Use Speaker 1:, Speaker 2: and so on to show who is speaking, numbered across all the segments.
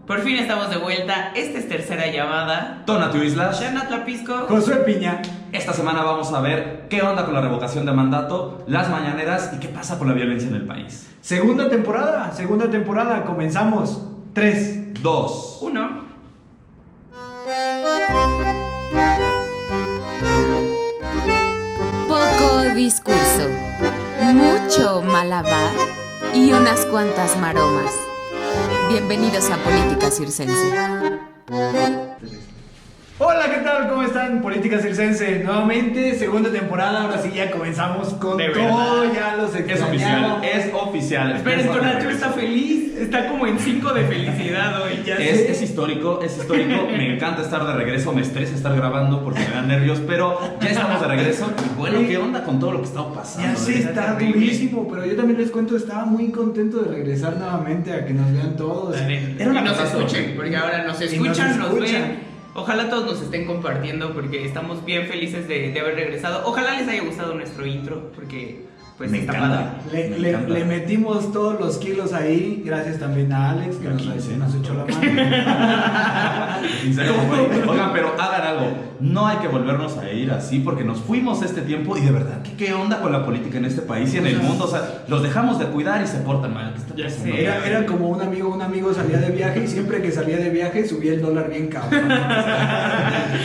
Speaker 1: Por fin estamos de vuelta. Esta es tercera llamada.
Speaker 2: Tonatiuh Islas,
Speaker 1: Shana Tlapisco.
Speaker 3: Josué Piña.
Speaker 2: esta semana vamos a ver qué onda con la revocación de mandato, las mañaneras y qué pasa con la violencia en el país.
Speaker 3: Segunda temporada, comenzamos. 3,
Speaker 2: 2,
Speaker 1: 1.
Speaker 4: Poco discurso, mucho malabar y unas cuantas maromas. Bienvenidos a Política Circense.
Speaker 3: Hola, ¿qué tal? ¿Cómo están? Política Circense, nuevamente, segunda temporada. Ahora sí ya comenzamos con
Speaker 1: De
Speaker 3: todo.
Speaker 1: verdad.
Speaker 3: Ya los
Speaker 2: es
Speaker 3: extrañamos.
Speaker 2: oficial.
Speaker 1: Esperen,
Speaker 2: Estamos de
Speaker 1: Tonatiuh
Speaker 2: regreso.
Speaker 1: está feliz. Está como en 5 de felicidad hoy. Ya sé.
Speaker 2: Es histórico. Me encanta estar de regreso, me estresa estar grabando porque me dan nervios, pero ya estamos de regreso. Y bueno, ¿qué onda con todo lo que está pasando?
Speaker 3: Ya sé, está
Speaker 1: terrible.
Speaker 3: durísimo, pero yo también les cuento, estaba muy contento de regresar nuevamente a que nos vean todos.
Speaker 1: Y
Speaker 3: una
Speaker 1: nos
Speaker 3: catástrofe.
Speaker 1: escuchen, porque ahora nos
Speaker 3: Y nos
Speaker 1: escuchan, nos
Speaker 3: escuchan.
Speaker 1: ven. Ojalá todos nos estén compartiendo porque estamos bien felices de haber regresado. Ojalá les haya gustado nuestro intro porque pues
Speaker 2: Me
Speaker 1: está
Speaker 2: encanta.
Speaker 1: padre.
Speaker 3: Le metimos todos los kilos ahí, gracias también a Alex que nos echó la mano.
Speaker 2: En serio, güey. Oigan, pero hagan algo. No hay que volvernos a ir así porque nos fuimos este tiempo y de verdad, ¿qué onda con la política en este país y en el mundo? O sea, los dejamos de cuidar y se portan mal. ¿Qué está
Speaker 1: Ya
Speaker 2: pasando?
Speaker 1: sé.
Speaker 3: Era como un amigo salía de viaje y siempre que salía de viaje subía el dólar bien cabrón.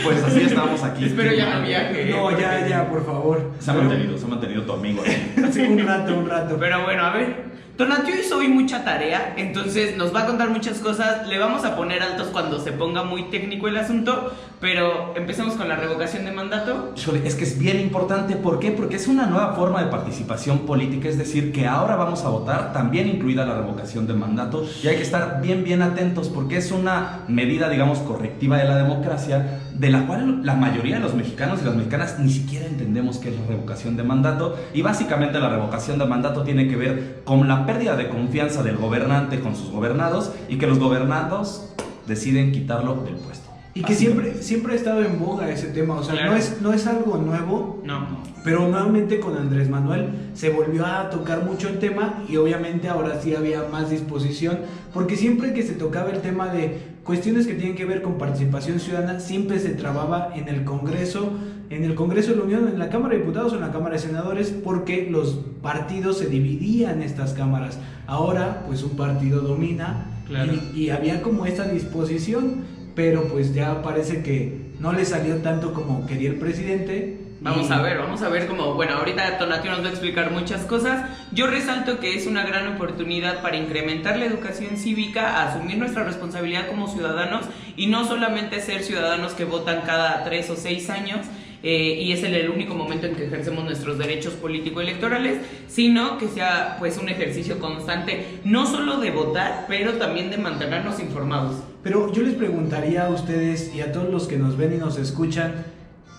Speaker 2: Pues así estamos aquí.
Speaker 1: Espero ya no viaje.
Speaker 3: No, ya, por favor.
Speaker 2: Se ha mantenido tu amigo.
Speaker 3: Sí, un rato.
Speaker 1: Pero bueno, a ver. Tonatiuh hizo hoy mucha tarea, entonces nos va a contar muchas cosas. Le vamos a poner altos cuando se ponga muy técnico el asunto, pero empecemos con la revocación de mandato.
Speaker 2: Híjole, es que es bien importante. ¿Por qué? Porque es una nueva forma de participación política, es decir, que ahora vamos a votar, también incluida la revocación de mandato, y hay que estar bien atentos porque es una medida, digamos, correctiva de la democracia, de la cual la mayoría de los mexicanos y las mexicanas ni siquiera entendemos qué es la revocación de mandato, y básicamente la revocación de mandato tiene que ver con la pérdida de confianza del gobernante con sus gobernados y que los gobernados deciden quitarlo del puesto.
Speaker 3: Y que siempre ha estado en boga ese tema, o sea,
Speaker 1: Claro.
Speaker 3: no es algo nuevo,
Speaker 1: No.
Speaker 3: pero nuevamente con Andrés Manuel se volvió a tocar mucho el tema y obviamente ahora sí había más disposición, porque siempre que se tocaba el tema de cuestiones que tienen que ver con participación ciudadana, siempre se trababa en el Congreso de la Unión, en la Cámara de Diputados o en la Cámara de Senadores, porque los partidos se dividían en estas cámaras. Ahora, pues un partido domina.
Speaker 1: Claro.
Speaker 3: Y había como esta disposición, pero pues ya parece que no le salió tanto como quería el presidente.
Speaker 1: Vamos a ver cómo, bueno, ahorita Tonatiuh nos va a explicar muchas cosas. Yo resalto que es una gran oportunidad para incrementar la educación cívica, asumir nuestra responsabilidad como ciudadanos y no solamente ser ciudadanos que votan cada 3 o 6 años, y es el único momento en que ejercemos nuestros derechos político-electorales, sino que sea pues un ejercicio constante, no solo de votar, pero también de mantenernos informados.
Speaker 3: Pero yo les preguntaría a ustedes y a todos los que nos ven y nos escuchan,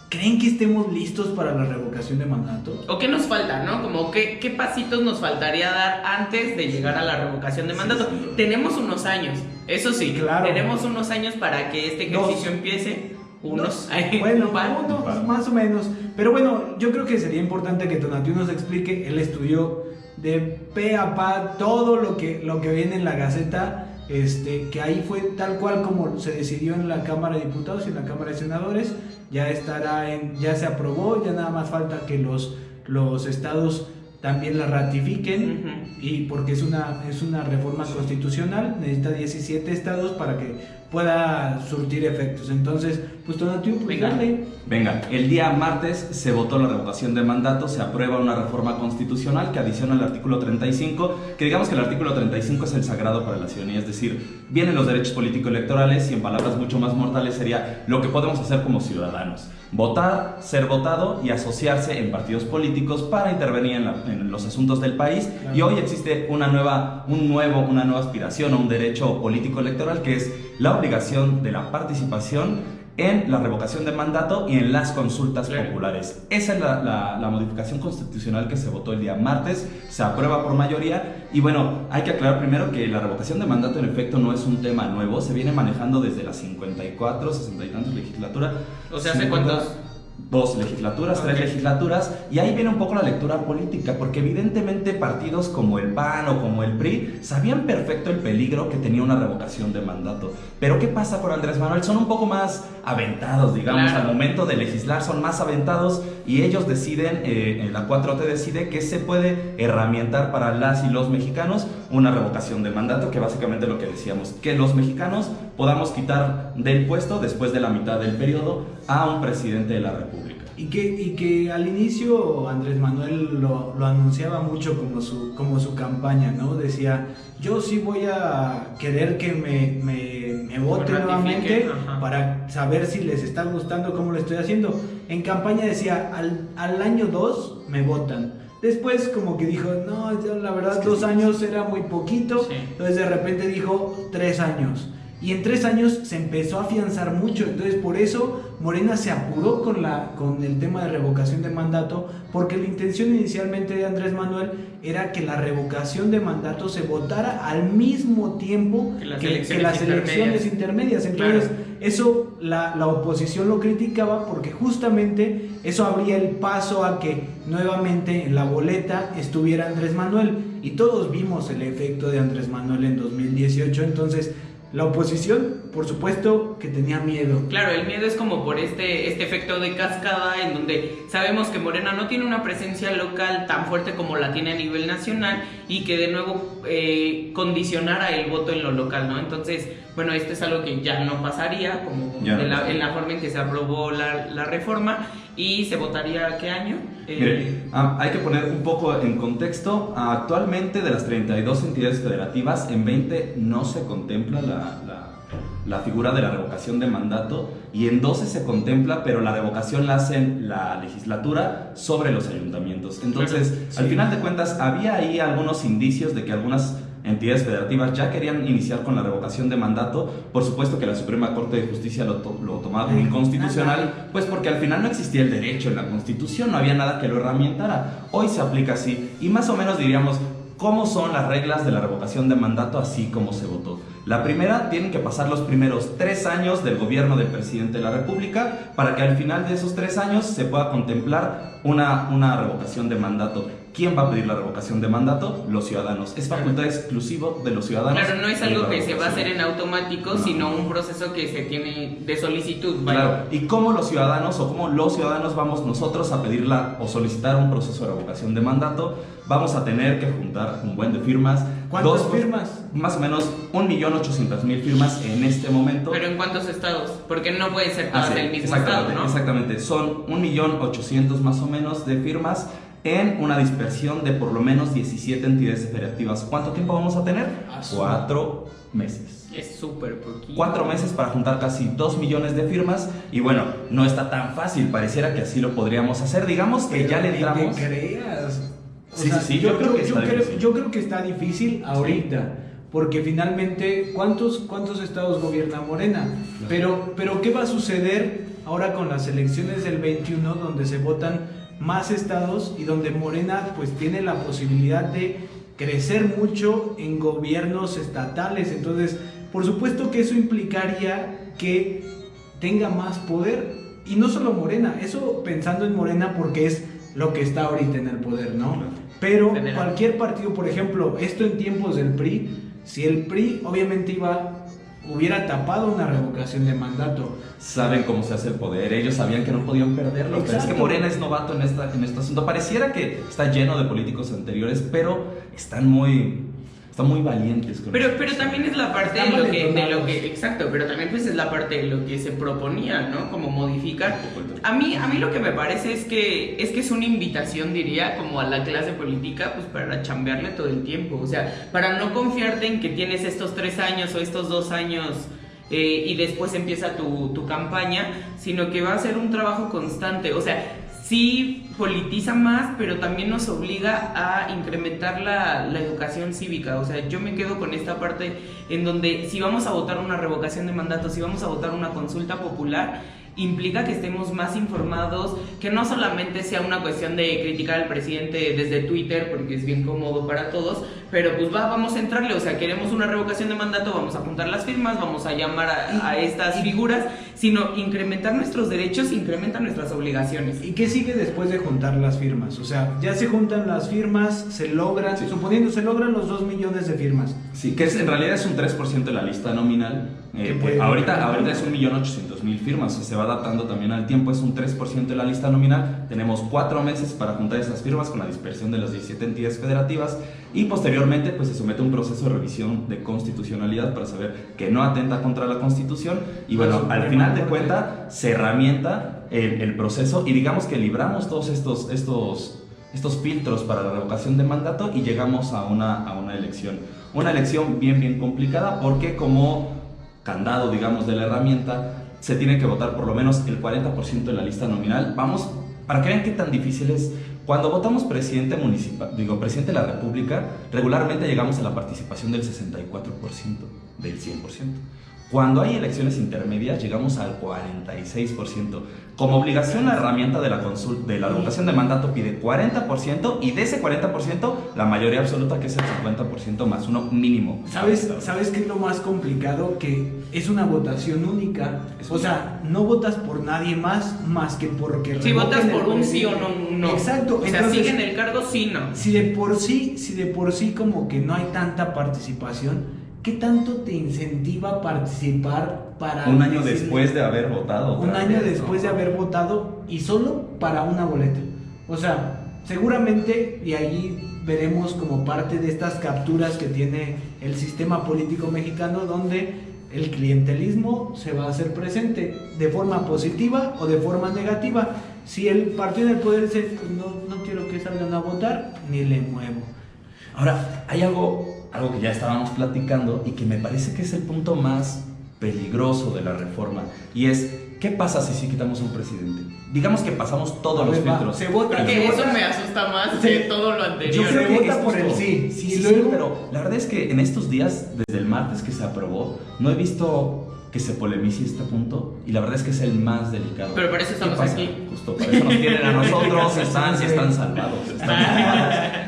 Speaker 3: ¿creen que estemos listos para la revocación de mandato?
Speaker 1: ¿O qué nos falta, no? Como qué pasitos nos faltaría dar antes de llegar a la revocación de mandato. Tenemos unos años, eso sí,
Speaker 3: Claro.
Speaker 1: tenemos unos años para que este ejercicio empiece. Unos,
Speaker 3: Bueno,
Speaker 1: un par.
Speaker 3: más o menos. Pero bueno, yo creo que sería importante que Tonatiuh nos explique. Él estudió de pe a pa todo lo que viene en la Gaceta. Que ahí fue tal cual como se decidió en la Cámara de Diputados y en la Cámara de Senadores. Ya se aprobó, ya nada más falta que los estados también la ratifiquen. Y porque es una reforma constitucional, necesita 17 estados para que pueda surtir efectos. Entonces, pues Tonatiuh, pues
Speaker 1: Venga.
Speaker 3: dale.
Speaker 2: Venga, el día martes se votó la revocación de mandato, se aprueba una reforma constitucional que adiciona el artículo 35, que digamos que el artículo 35 es el sagrado para la ciudadanía, es decir, vienen los derechos político-electorales y en palabras mucho más mortales sería lo que podemos hacer como ciudadanos: votar, ser votado y asociarse en partidos políticos para intervenir en los asuntos del país.
Speaker 3: Claro.
Speaker 2: Y hoy existe una nueva aspiración a un derecho político-electoral, que es la obligación de la participación en la revocación de mandato y en las consultas
Speaker 1: Claro.
Speaker 2: populares. Esa es la modificación constitucional que se votó el día martes, se aprueba por mayoría. Y bueno, hay que aclarar primero que la revocación de mandato en efecto no es un tema nuevo, se viene manejando desde la 54, 60 y tantos legislatura.
Speaker 1: O sea, ¿hace cuántos?
Speaker 2: 2 legislaturas, 3 legislaturas, y ahí viene un poco la lectura política, porque evidentemente partidos como el PAN o como el PRI sabían perfecto el peligro que tenía una revocación de mandato. Pero ¿qué pasa con Andrés Manuel? Son un poco más aventados, digamos, al momento de legislar son más aventados, y ellos deciden, la 4T decide que se puede herramientar para las y los mexicanos una revocación de mandato, que básicamente lo que decíamos, que los mexicanos podamos quitar del puesto después de la mitad del periodo a un presidente de la República.
Speaker 3: Y que al inicio Andrés Manuel lo anunciaba mucho como su campaña, ¿no? Decía, yo sí voy a querer que me voten nuevamente para saber si les está gustando cómo lo estoy haciendo. En campaña decía, al año 2 me votan. Después como que dijo, no, la verdad 2 años era muy poquito, entonces de repente dijo 3 años. Y en 3 años se empezó a afianzar mucho, entonces por eso Morena se apuró con el tema de revocación de mandato, porque la intención inicialmente de Andrés Manuel era que la revocación de mandato se votara al mismo tiempo que las elecciones intermedias. Entonces eso la oposición lo criticaba, porque justamente eso abría el paso a que nuevamente en la boleta estuviera Andrés Manuel, y todos vimos el efecto de Andrés Manuel en 2018, entonces la oposición, por supuesto, que tenía miedo.
Speaker 1: Claro, el miedo es como por este efecto de cascada, en donde sabemos que Morena no tiene una presencia local tan fuerte como la tiene a nivel nacional, y que de nuevo condicionara el voto en lo local, ¿no? Entonces, bueno, esto es algo que ya no pasaría, como en la forma en que se aprobó la reforma. ¿Y se votaría qué año?
Speaker 2: Mire, hay que poner un poco en contexto. Actualmente, de las 32 entidades federativas, en 20 no se contempla la figura de la revocación de mandato, y en 12 se contempla, pero la revocación la hace la legislatura sobre los ayuntamientos. Entonces, al final de cuentas, había ahí algunos indicios de que algunas entidades federativas ya querían iniciar con la revocación de mandato. Por supuesto que la Suprema Corte de Justicia lo tomaba como inconstitucional, pues porque al final no existía el derecho en la Constitución, no había nada que lo herramientara. Hoy se aplica así, y más o menos diríamos cómo son las reglas de la revocación de mandato, así como se votó. La primera, tienen que pasar los primeros 3 años del gobierno del presidente de la República para que al final de esos 3 años se pueda contemplar una revocación de mandato. ¿Quién va a pedir la revocación de mandato? Los ciudadanos. Es facultad exclusiva de los ciudadanos.
Speaker 1: Claro, no es algo que se va a hacer en automático, sino un proceso que se tiene de solicitud.
Speaker 2: Claro, y cómo los ciudadanos vamos nosotros a pedirla o solicitar un proceso de revocación de mandato. Vamos a tener que juntar un buen de firmas.
Speaker 3: ¿Cuántas firmas?
Speaker 2: Más o menos 1.800.000 firmas en este momento.
Speaker 1: ¿Pero en cuántos estados? Porque no puede ser todas del mismo estado, ¿no?
Speaker 2: Exactamente, son 1.800.000 más o menos de firmas en una dispersión de por lo menos 17 entidades federativas. ¿Cuánto tiempo vamos a tener? 4 meses.
Speaker 1: Es súper poquito.
Speaker 2: 4 meses para juntar casi 2 millones de firmas. Y bueno, no está tan fácil, pareciera que así lo podríamos hacer. Digamos que ya le entramos.
Speaker 3: ¿Te creas?
Speaker 2: Sí,
Speaker 3: yo creo que está difícil ahorita. Porque finalmente, ¿cuántos estados gobierna Morena? Pero ¿qué va a suceder ahora con las elecciones del 21, donde se votan más estados y donde Morena pues tiene la posibilidad de crecer mucho en gobiernos estatales? Entonces, por supuesto que eso implicaría que tenga más poder, y no solo Morena, eso pensando en Morena porque es lo que está ahorita en el poder, ¿no? Pero cualquier partido, por ejemplo, esto en tiempos del PRI, si el PRI obviamente hubiera tapado una revocación de mandato.
Speaker 2: Saben cómo se hace el poder, ellos sabían que no podían perderlo. Pero es que Morena es novato en este asunto. Pareciera que está lleno de políticos anteriores, pero están muy valientes con
Speaker 1: pero también es la parte de lo que exacto, pero también pues es la parte de lo que se proponía, ¿no? Como modificar. A mí lo que me parece es que es una invitación, diría, como a la clase política, pues para chambearle todo el tiempo, o sea, para no confiarte en que tienes estos 3 años o estos 2 años y después empieza tu campaña, sino que va a ser un trabajo constante. O sea, sí politiza más, pero también nos obliga a incrementar la educación cívica. O sea, yo me quedo con esta parte en donde si vamos a votar una revocación de mandato, si vamos a votar una consulta popular, implica que estemos más informados, que no solamente sea una cuestión de criticar al presidente desde Twitter, porque es bien cómodo para todos, pero pues vamos a entrarle, o sea, queremos una revocación de mandato, vamos a juntar las firmas, vamos a llamar a estas figuras, sino incrementar nuestros derechos, incrementa nuestras obligaciones.
Speaker 3: ¿Y qué sigue después de juntar las firmas? O sea, ya se juntan las firmas, se logran, suponiendo se logran los 2 millones de firmas.
Speaker 2: Sí, que en realidad es un 3% de la lista nominal. Ahorita es 1.800.000 firmas, se va adaptando también al tiempo, es un 3% de la lista nominal. Tenemos 4 meses para juntar esas firmas con la dispersión de las 17 entidades federativas y posteriormente pues se somete a un proceso de revisión de constitucionalidad para saber que no atenta contra la Constitución y bueno, al final de cuentas se herramienta el proceso y digamos que libramos todos estos filtros para la revocación de mandato y llegamos a una elección. Una elección bien complicada porque como candado, digamos, de la herramienta, se tiene que votar por lo menos el 40% de la lista nominal. Vamos, para que vean qué tan difícil es. Cuando votamos presidente de la República, regularmente llegamos a la participación del 64%, del 100%. Cuando hay elecciones intermedias, llegamos al 46%. Como obligación, la herramienta de la revocación de mandato pide 40% y de ese 40%, la mayoría absoluta, que es el 50% más uno mínimo.
Speaker 3: ¿Sabes qué es lo más complicado? Que es una votación única. O sea, no votas por nadie más que porque...
Speaker 1: Si votas por un sí o no.
Speaker 3: Exacto.
Speaker 1: O sea, entonces, siguen el cargo, sí, no.
Speaker 3: Si de por sí como que no hay tanta participación, ¿qué tanto te incentiva a participar para...
Speaker 2: Un año después de haber votado.
Speaker 3: Un año después de haber votado y solo para una boleta. O sea, seguramente, y ahí veremos como parte de estas capturas que tiene el sistema político mexicano, donde el clientelismo se va a hacer presente de forma positiva o de forma negativa. Si el partido del poder dice, pues no quiero que salgan a votar, ni le muevo.
Speaker 2: Ahora, hay algo que ya estábamos platicando y que me parece que es el punto más peligroso de la reforma, y es, ¿qué pasa si quitamos a un presidente? Digamos que pasamos todos los filtros.
Speaker 3: Se vota.
Speaker 1: Porque eso me asusta más que todo lo anterior.
Speaker 3: Yo creo que vota por el
Speaker 2: sí. Sí, luego... pero la verdad es que en estos días, desde el martes que se aprobó, no he visto que se polemice este punto, y la verdad es que es el más delicado.
Speaker 1: Pero por eso estamos aquí.
Speaker 2: Justo, para eso nos tienen a nosotros, están salvados.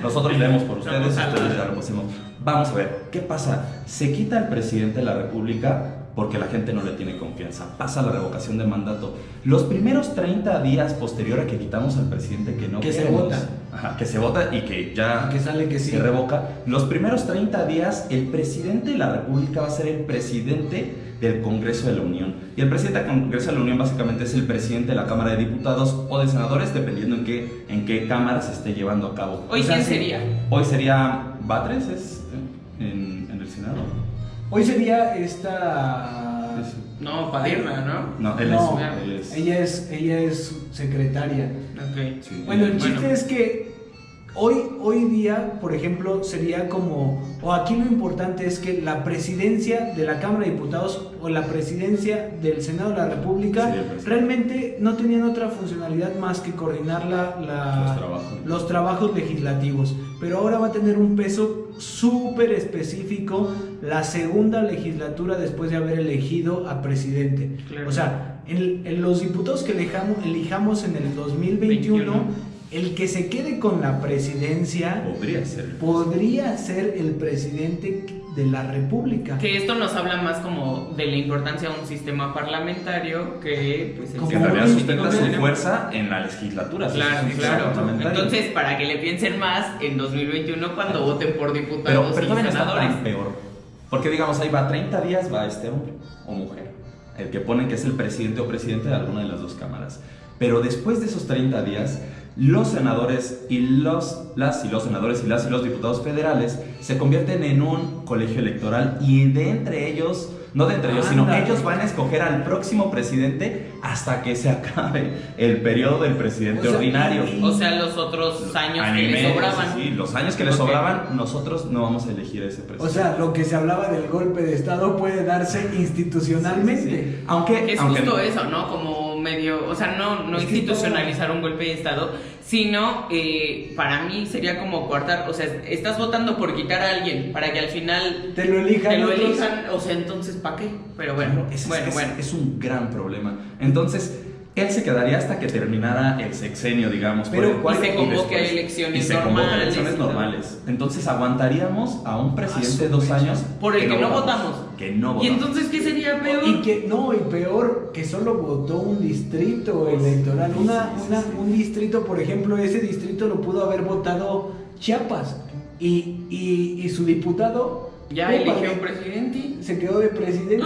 Speaker 2: Nosotros leemos por ustedes ya lo pusimos. Vamos a ver, ¿qué pasa? Se quita al presidente de la República porque la gente no le tiene confianza. Pasa la revocación de mandato. Los primeros 30 días posterior a que quitamos al presidente que no queremos,
Speaker 3: se vota.
Speaker 2: Ajá, que se vota y que ya
Speaker 3: que sale que sí.
Speaker 2: Se revoca. Los primeros 30 días el presidente de la República va a ser el presidente del Congreso de la Unión. Y el presidente del Congreso de la Unión básicamente es el presidente de la Cámara de Diputados o de senadores, dependiendo en qué cámara se esté llevando a cabo.
Speaker 1: ¿Hoy quién sería?
Speaker 2: Hoy sería Batres, en el Senado.
Speaker 3: Hoy sería esta...
Speaker 1: No, Padierna, ¿no?
Speaker 2: No,
Speaker 3: ella es secretaria.
Speaker 1: Okay.
Speaker 3: Sí. Bueno, el chiste es que hoy día, por ejemplo, sería como... O aquí lo importante es que la presidencia de la Cámara de Diputados o la presidencia del Senado de la República realmente no tenían otra funcionalidad más que coordinar los trabajos legislativos. Pero ahora va a tener un peso súper específico la segunda legislatura después de haber elegido a presidente. Claro. O sea, en los diputados que elijamos en el 2021, el que se quede con la presidencia podría ser el presidente de la República.
Speaker 1: Que esto nos habla más como de la importancia de un sistema parlamentario que pues
Speaker 2: que en realidad sustenta su fuerza en la legislatura.
Speaker 1: Claro. Entonces, para que le piensen más en 2021 cuando voten por diputados
Speaker 2: pero
Speaker 1: y senadores.
Speaker 2: Está peor. Porque digamos, ahí va 30 días, va este hombre o mujer, el que ponen que es el presidente o presidente de alguna de las dos cámaras. Pero después de esos 30 días, los senadores y los diputados federales se convierten en un colegio electoral y sino ellos van a escoger al próximo presidente hasta que se acabe el periodo del presidente ordinario.
Speaker 1: O sea, los otros años que les sobraban.
Speaker 2: Sí, los años que les sobraban, nosotros no vamos a elegir a ese presidente.
Speaker 3: O sea, lo que se hablaba del golpe de Estado puede darse institucionalmente.
Speaker 1: Sí. Aunque es justo eso, ¿no? Como medio, o sea, no
Speaker 3: Es que
Speaker 1: institucionalizar un golpe de estado, sino para mí sería como coartar, o sea, estás votando por quitar a alguien para que al final
Speaker 3: Te lo elijan.
Speaker 1: o sea, entonces ¿para qué? Pero bueno,
Speaker 2: Es un gran problema. Entonces, él se quedaría hasta que terminara el sexenio, digamos.
Speaker 3: Pero
Speaker 2: por el cual,
Speaker 1: y se convoque a
Speaker 2: después-
Speaker 1: elecciones
Speaker 2: y se convoca a
Speaker 1: normales
Speaker 2: elecciones
Speaker 1: y todo.
Speaker 2: normales. Entonces, aguantaríamos a un presidente
Speaker 3: su
Speaker 2: 2
Speaker 3: mecha.
Speaker 2: años
Speaker 1: Por el que no votamos.
Speaker 2: Que no
Speaker 1: ¿Y
Speaker 2: votamos.
Speaker 1: entonces qué sería peor?
Speaker 3: Y peor, que solo votó un distrito electoral. Un distrito, por ejemplo, ese distrito lo pudo haber votado Chiapas. Y su diputado
Speaker 1: Ya
Speaker 3: ¡pum!
Speaker 1: eligió un presidente.
Speaker 3: Se quedó de presidente.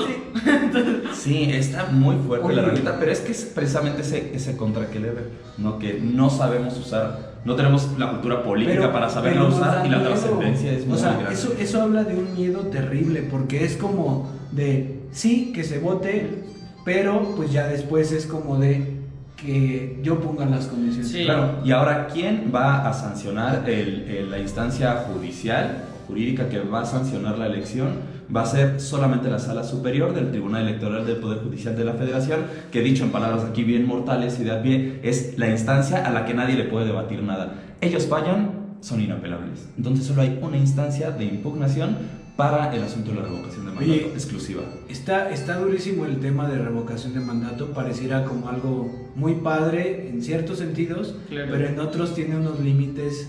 Speaker 2: Sí, está muy fuerte
Speaker 3: Oye.
Speaker 2: la realidad, pero es que es precisamente ese contra que le ve, ¿no? Que no sabemos usar, no tenemos la cultura política para saberla
Speaker 3: nos
Speaker 2: usar
Speaker 3: da
Speaker 2: y la
Speaker 3: miedo.
Speaker 2: trascendencia es muy
Speaker 3: O sea,
Speaker 2: grande.
Speaker 3: eso habla de un miedo terrible, porque es como de, sí, que se vote, pero pues ya después es como de que yo ponga las condiciones.
Speaker 1: Sí.
Speaker 2: Claro, y ahora, ¿quién va a sancionar la instancia judicial, jurídica que va a sancionar la elección? Va a ser solamente la Sala Superior del Tribunal Electoral del Poder Judicial de la Federación, que dicho en palabras aquí bien mortales y de a pie, es la instancia a la que nadie le puede debatir nada. Ellos fallan, son inapelables. Entonces solo hay una instancia de impugnación para el asunto de la revocación de mandato
Speaker 3: Oye,
Speaker 2: exclusiva.
Speaker 3: Está durísimo el tema de revocación de mandato, pareciera como algo muy padre en ciertos sentidos,
Speaker 1: Claro.
Speaker 3: pero en otros tiene unos límites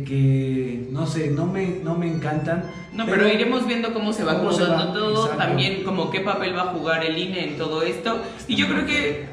Speaker 3: que no sé, no me encantan.
Speaker 1: No, pero iremos viendo cómo se va
Speaker 3: cómo se
Speaker 1: acomodando
Speaker 3: va,
Speaker 1: todo,
Speaker 3: exacto.
Speaker 1: también como qué papel va a jugar el INE en todo esto. Y yo creo que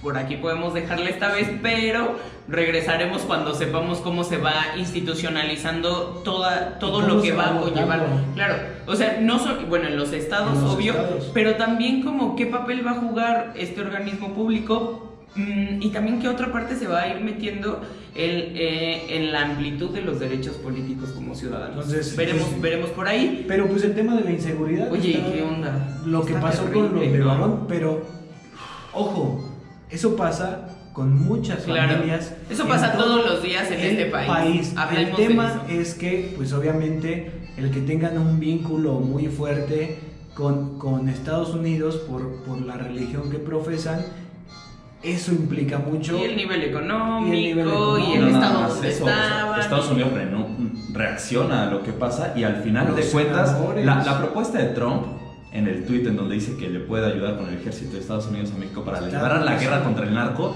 Speaker 1: por aquí podemos dejarle esta vez, pero regresaremos cuando sepamos cómo se va institucionalizando todo
Speaker 3: cómo
Speaker 1: lo que
Speaker 3: se
Speaker 1: va
Speaker 3: va
Speaker 1: a conllevar.
Speaker 3: votando.
Speaker 1: Claro, o sea, no solo, bueno, en los estados,
Speaker 3: En los
Speaker 1: obvio,
Speaker 3: estados.
Speaker 1: pero también como qué papel va a jugar este organismo público. Y también qué otra parte se va a ir metiendo en la amplitud de los derechos políticos como ciudadanos.
Speaker 3: Entonces,
Speaker 1: veremos por ahí.
Speaker 3: Pero pues el tema de la inseguridad.
Speaker 1: Oye,
Speaker 3: está-
Speaker 1: ¿qué onda?
Speaker 3: Lo que
Speaker 1: Está
Speaker 3: pasó con los
Speaker 1: terrible,
Speaker 3: de
Speaker 1: ¿no?
Speaker 3: Barón, pero ojo, eso pasa con muchas
Speaker 1: Claro.
Speaker 3: familias.
Speaker 1: Eso
Speaker 3: en
Speaker 1: pasa
Speaker 3: todo
Speaker 1: todos los días en
Speaker 3: el
Speaker 1: este país.
Speaker 3: El
Speaker 1: Hablemos de
Speaker 3: tema
Speaker 1: eso.
Speaker 3: es que, pues obviamente, el que tengan un vínculo muy fuerte con Estados Unidos por la religión que profesan, eso implica mucho.
Speaker 1: Y el nivel económico, y el,
Speaker 3: económico.
Speaker 2: No, nada
Speaker 1: estado
Speaker 2: más
Speaker 1: donde
Speaker 2: eso, o sea,
Speaker 1: estaban.
Speaker 2: Estados Unidos reacciona a lo que pasa y al final
Speaker 3: Los
Speaker 2: de cuentas
Speaker 3: senadores.
Speaker 2: la propuesta de Trump en el tweet en donde dice que le puede ayudar con el ejército de Estados Unidos a México para
Speaker 3: Está
Speaker 2: librar la
Speaker 3: buenísimo.
Speaker 2: guerra contra el narco,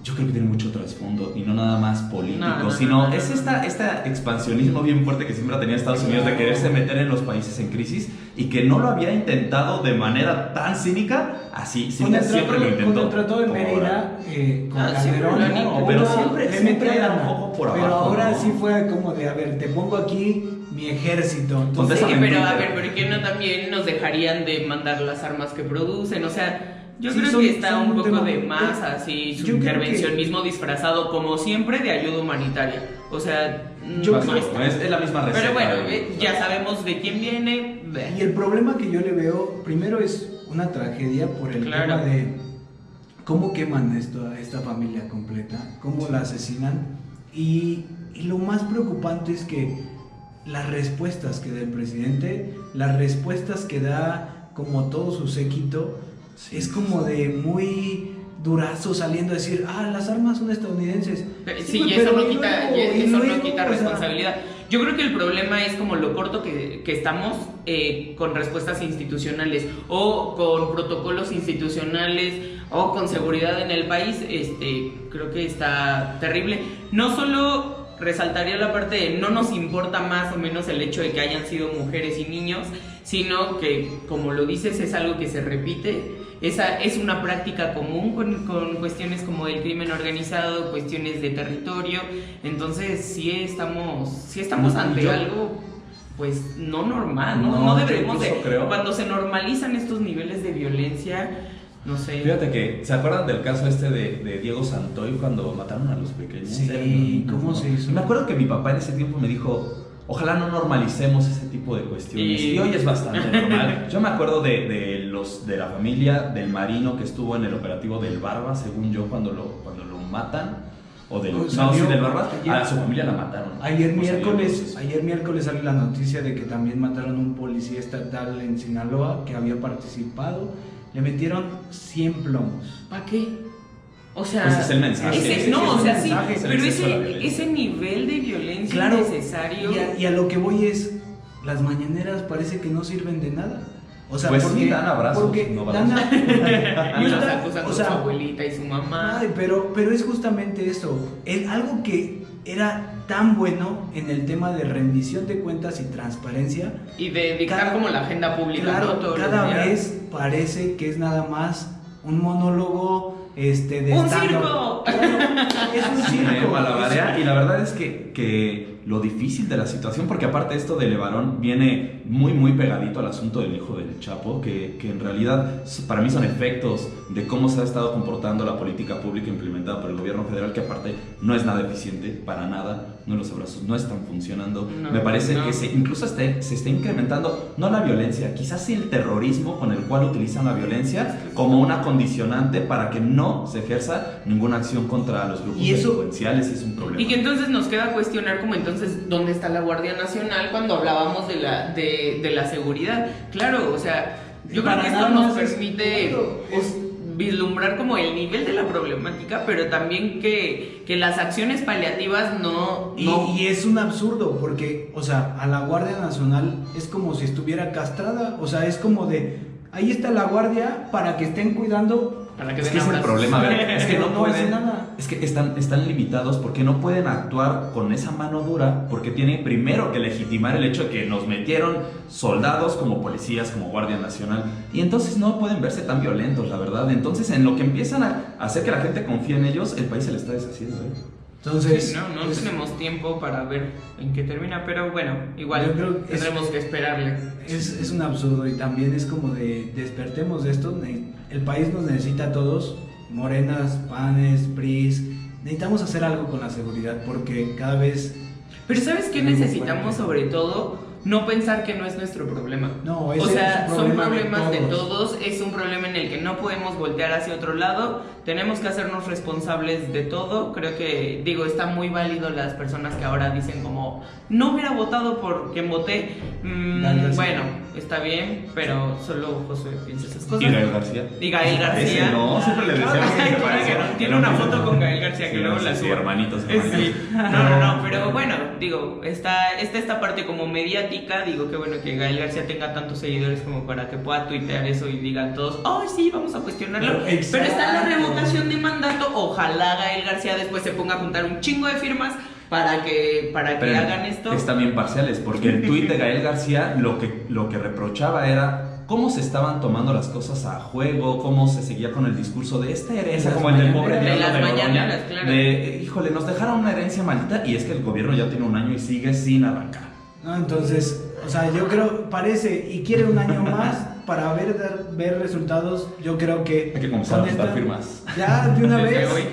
Speaker 2: yo creo que tiene mucho trasfondo y no nada más político,
Speaker 1: No,
Speaker 2: sino
Speaker 1: no.
Speaker 2: es este expansionismo bien fuerte que siempre ha tenido Estados Unidos de quererse meter en los países en crisis y que no lo había intentado de manera tan cínica, así
Speaker 3: Con el
Speaker 2: siempre lo intentó.
Speaker 3: Con el Tratado de
Speaker 2: por
Speaker 3: Mérida, con
Speaker 1: Ah, siempre
Speaker 3: Calderón,
Speaker 1: lo han
Speaker 3: ¿no?
Speaker 1: intentado.
Speaker 2: Pero
Speaker 3: Uno
Speaker 2: siempre-
Speaker 3: le
Speaker 2: siempre
Speaker 3: metió
Speaker 2: era
Speaker 3: lana.
Speaker 2: un poco por
Speaker 3: Pero
Speaker 2: abajo,
Speaker 3: ahora
Speaker 2: ¿no?
Speaker 3: sí fue como de, a ver, te pongo aquí mi ejército.
Speaker 1: Sí,
Speaker 3: Entonces,
Speaker 2: Contéstame en
Speaker 1: pero a
Speaker 2: Twitter.
Speaker 1: ver, ¿por qué no también nos dejarían de mandar las armas que producen? O sea, yo
Speaker 3: Sí,
Speaker 1: creo
Speaker 3: son-
Speaker 1: que está
Speaker 3: son
Speaker 1: un
Speaker 3: un
Speaker 1: poco
Speaker 3: tema-
Speaker 1: de más así, su
Speaker 3: Yo creo
Speaker 1: intervencionismo disfrazado, como siempre, de ayuda humanitaria. O sea,
Speaker 3: Yo
Speaker 1: no
Speaker 2: Más o
Speaker 3: creo-
Speaker 2: menos, es la misma receta.
Speaker 1: Pero bueno,
Speaker 2: de-
Speaker 1: ya sabemos de quién viene.
Speaker 3: y el problema que yo le veo, primero es una tragedia por el
Speaker 1: Claro.
Speaker 3: tema de cómo queman a esta familia completa, cómo la asesinan. Y lo más preocupante es que las respuestas que da el presidente, las respuestas que da como todo su séquito,
Speaker 2: Sí,
Speaker 3: es como de muy durazo saliendo a decir, las armas son estadounidenses.
Speaker 1: Sí,
Speaker 3: güey,
Speaker 1: y eso
Speaker 3: pero
Speaker 1: no quita,
Speaker 3: luego,
Speaker 1: y eso no
Speaker 3: luego,
Speaker 1: quita
Speaker 3: o sea,
Speaker 1: responsabilidad. Yo creo que el problema es como lo corto que estamos con respuestas institucionales o con protocolos institucionales o con seguridad en el país. Creo que está terrible. No solo resaltaría la parte de no nos importa más o menos el hecho de que hayan sido mujeres y niños, sino que, como lo dices, es algo que se repite. Esa es una práctica común con cuestiones como el crimen organizado, cuestiones de territorio. Entonces sí estamos ante algo pues no normal, no
Speaker 2: No,
Speaker 1: deberíamos
Speaker 2: yo
Speaker 1: de...
Speaker 2: incluso creo-
Speaker 1: Cuando se normalizan estos niveles de violencia, no sé...
Speaker 2: Fíjate que, ¿se acuerdan del caso de Diego Santoy cuando mataron a los pequeños?
Speaker 3: Sí,
Speaker 2: Era un-
Speaker 3: ¿cómo se hizo?
Speaker 2: Y me acuerdo que mi papá en ese tiempo me dijo, ojalá no normalicemos ese tipo de cuestiones. Y hoy es bastante normal. Yo me acuerdo de la familia del marino que estuvo en el operativo del Barba, según yo, cuando lo matan. O del,
Speaker 3: Pues
Speaker 2: no, sí,
Speaker 3: salió
Speaker 2: del Barba.
Speaker 3: ayer-
Speaker 2: A su familia la mataron.
Speaker 3: Ayer
Speaker 2: No sabía
Speaker 3: miércoles,
Speaker 2: entonces.
Speaker 3: sale la noticia de que también mataron a un policía estatal en Sinaloa que había participado le metieron 100 plomos.
Speaker 1: ¿Para qué? O sea,
Speaker 2: Pues es el mensaje.
Speaker 1: ese-
Speaker 3: Sí,
Speaker 1: no,
Speaker 3: es
Speaker 1: o
Speaker 3: el
Speaker 1: sea, sí,
Speaker 3: mensaje, es el
Speaker 1: pero
Speaker 2: exceso de la violencia.
Speaker 1: ese nivel de violencia
Speaker 3: Claro,
Speaker 1: innecesario.
Speaker 3: y a lo que voy es, las mañaneras parece que no sirven de nada. O sea,
Speaker 2: Pues
Speaker 3: porque,
Speaker 2: sí, dan abrazos,
Speaker 3: porque
Speaker 2: no
Speaker 3: dan
Speaker 2: balazos.
Speaker 1: Y los
Speaker 3: Está-
Speaker 1: acusan
Speaker 3: o
Speaker 1: con
Speaker 3: sea,
Speaker 1: su abuelita y su mamá.
Speaker 3: Ay, pero es justamente eso. Algo que era tan bueno en el tema de rendición de cuentas y transparencia.
Speaker 1: Y de dictar
Speaker 3: Cada-
Speaker 1: como la agenda pública, ¿no?
Speaker 3: Claro,
Speaker 1: Todos los
Speaker 3: cada
Speaker 1: días.
Speaker 3: vez parece que es nada más un monólogo de
Speaker 1: ¡Un
Speaker 3: stand-up.
Speaker 1: circo!
Speaker 3: Claro, es un
Speaker 2: Sí,
Speaker 3: circo.
Speaker 2: malabarea, y la verdad es que lo difícil de la situación, porque aparte esto de Levarón viene muy pegadito al asunto del hijo del Chapo, que en realidad para mí son efectos de cómo se ha estado comportando la política pública implementada por el gobierno federal, que aparte no es nada eficiente, para nada, no, los abrazos no están funcionando.
Speaker 1: No,
Speaker 2: Me parece
Speaker 1: no.
Speaker 2: que incluso se está incrementando, no la violencia, quizás el terrorismo con el cual utilizan la violencia como una condicionante para que no se ejerza ninguna acción contra los grupos
Speaker 3: Y eso-
Speaker 2: delincuenciales, y es un problema.
Speaker 1: Y que entonces nos queda cuestionar como entonces dónde está la Guardia Nacional cuando hablábamos de la seguridad. Claro, o sea, yo creo
Speaker 3: Para
Speaker 1: que esto
Speaker 3: nada
Speaker 1: nos
Speaker 3: más es-
Speaker 1: permite
Speaker 3: claro, es-
Speaker 1: vislumbrar como el nivel de la problemática, pero también que las acciones paliativas no...
Speaker 3: Y es un absurdo porque, o sea, a la Guardia Nacional es como si estuviera castrada. O sea, es como de, ahí está la Guardia para que estén cuidando.
Speaker 1: Para que
Speaker 2: Es
Speaker 1: den
Speaker 2: que es el
Speaker 1: abrazos.
Speaker 2: problema, a ver, es que
Speaker 3: Pero
Speaker 2: no
Speaker 3: no hace
Speaker 2: pueden,
Speaker 3: nada.
Speaker 2: es que están limitados porque no pueden actuar con esa mano dura, porque tienen primero que legitimar el hecho de que nos metieron soldados como policías, como Guardia Nacional, y entonces no pueden verse tan violentos, la verdad. Entonces, en lo que empiezan a hacer que la gente confíe en ellos, el país se le está deshaciendo, ¿eh?
Speaker 3: Entonces,
Speaker 1: Sí, no tenemos tiempo para ver en qué termina, pero bueno, igual
Speaker 3: Yo creo que
Speaker 1: tendremos que esperarle.
Speaker 3: es un absurdo y también es como de despertemos de esto. El país nos necesita a todos, morenas, panes, PRIs. Necesitamos hacer algo con la seguridad porque cada vez...
Speaker 1: Pero ¿sabes qué
Speaker 3: Es muy
Speaker 1: necesitamos
Speaker 3: fuerte.
Speaker 1: sobre todo? No pensar que no es nuestro problema.
Speaker 3: No,
Speaker 1: O
Speaker 3: ese
Speaker 1: sea,
Speaker 3: es un
Speaker 1: son
Speaker 3: problema
Speaker 1: problemas de
Speaker 3: todos.
Speaker 1: todos, es un problema en el que no podemos voltear hacia otro lado, tenemos que hacernos responsables de todo. Creo que, digo, está muy válido las personas que ahora dicen como, no hubiera votado por quien voté.
Speaker 3: García.
Speaker 1: Bueno, está bien, pero solo Josué piensa esas cosas.
Speaker 2: Y Gael García.
Speaker 1: Y Gael García.
Speaker 2: Ese no, siempre le decíamos que
Speaker 1: Ay,
Speaker 2: se
Speaker 1: claro
Speaker 2: parece.
Speaker 1: que no. Tiene una foto con Gael García que
Speaker 2: Sí,
Speaker 1: luego
Speaker 2: sí,
Speaker 1: la
Speaker 2: sí,
Speaker 1: subo.
Speaker 2: hermanitos.
Speaker 1: Sí. No, pero bueno, digo, está esta parte como mediática, digo que bueno que Gael García tenga tantos seguidores como para que pueda tuitear eso y digan todos, oh sí, vamos a cuestionarlo.
Speaker 3: Pero,
Speaker 1: Pero está la
Speaker 3: exacto.
Speaker 1: revocación de mandato, ojalá Gael García después se ponga a juntar un chingo de firmas para que
Speaker 2: Pero
Speaker 1: hagan esto.
Speaker 2: están bien parciales, porque el tuit de Gael García lo que reprochaba era cómo se estaban tomando las cosas a juego, cómo se seguía con el discurso de esta herencia,
Speaker 3: Las
Speaker 2: como el del
Speaker 3: mañaneras.
Speaker 2: pobre
Speaker 1: De
Speaker 2: diablo
Speaker 1: las
Speaker 2: de Noroña,
Speaker 1: mañaneras, claro.
Speaker 2: de, híjole, nos dejaron una herencia maldita, y es que el gobierno ya tiene un año y sigue sin arrancar.
Speaker 3: No, entonces, o sea, yo creo, parece, y quiere un año más para ver resultados. Yo creo que...
Speaker 2: Hay que comenzar a
Speaker 3: con
Speaker 2: juntar
Speaker 3: esta-
Speaker 2: firmas.
Speaker 3: Ya, de una
Speaker 1: Desde
Speaker 3: vez.
Speaker 1: hoy.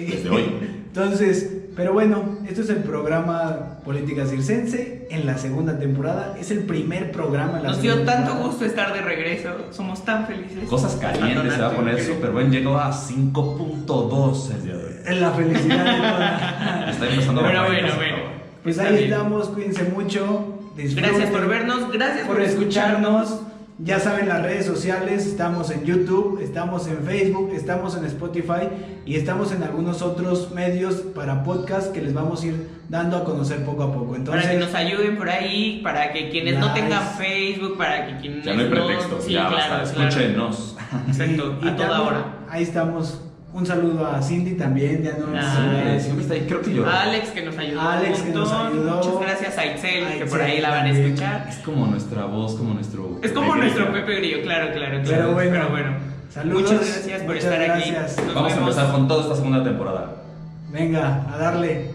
Speaker 2: Desde hoy.
Speaker 3: Entonces, pero bueno, esto es el programa Política Circense en la segunda temporada. Es el primer programa en la
Speaker 1: Nos dio
Speaker 3: segunda
Speaker 1: tanto
Speaker 3: temporada.
Speaker 1: gusto estar de regreso, somos tan felices.
Speaker 2: Cosas calientes, se va a poner súper buen, llegó a 5.2 el día de hoy.
Speaker 3: En la felicidad de toda.
Speaker 2: Está empezando a
Speaker 1: Pero
Speaker 2: bajar,
Speaker 1: bueno,
Speaker 2: por
Speaker 1: bueno.
Speaker 2: favor.
Speaker 3: Pues
Speaker 1: Está
Speaker 3: ahí
Speaker 1: bien.
Speaker 3: estamos, cuídense mucho. Disfruten.
Speaker 1: Gracias por vernos, gracias
Speaker 3: por escucharnos. Ya saben las redes sociales, estamos en YouTube, estamos en Facebook, estamos en Spotify y estamos en algunos otros medios para podcast que les vamos a ir dando a conocer poco a poco. Entonces,
Speaker 1: Para que nos ayuden por ahí, para que quienes no
Speaker 3: Nice.
Speaker 1: tengan Facebook, para que quienes
Speaker 2: Ya no hay pretexto,
Speaker 1: sí,
Speaker 2: ya
Speaker 1: claro,
Speaker 2: basta,
Speaker 1: claro.
Speaker 2: escúchenos.
Speaker 1: Exacto,
Speaker 3: y
Speaker 1: a toda
Speaker 3: también,
Speaker 1: hora.
Speaker 3: ahí estamos. Un saludo a Cindy también, ya no
Speaker 2: Siempre está ahí, creo que yo.
Speaker 1: A Alex que nos ayudó.
Speaker 3: Alex,
Speaker 1: un
Speaker 3: que nos
Speaker 1: montón.
Speaker 3: ayudó.
Speaker 1: Muchas gracias a Itzel, que por
Speaker 3: Itzel
Speaker 1: ahí la van a
Speaker 3: también.
Speaker 1: escuchar.
Speaker 2: Es como nuestra voz, como nuestro.
Speaker 1: Es como
Speaker 2: Pepe
Speaker 1: nuestro
Speaker 2: Grillo.
Speaker 1: Pepe Grillo, claro.
Speaker 3: Pero bueno,
Speaker 1: Saludos. Muchas gracias por
Speaker 3: muchas
Speaker 1: estar aquí.
Speaker 3: gracias.
Speaker 1: Nos
Speaker 2: Vamos a
Speaker 1: vemos.
Speaker 2: empezar con toda esta segunda temporada.
Speaker 3: Venga, a darle.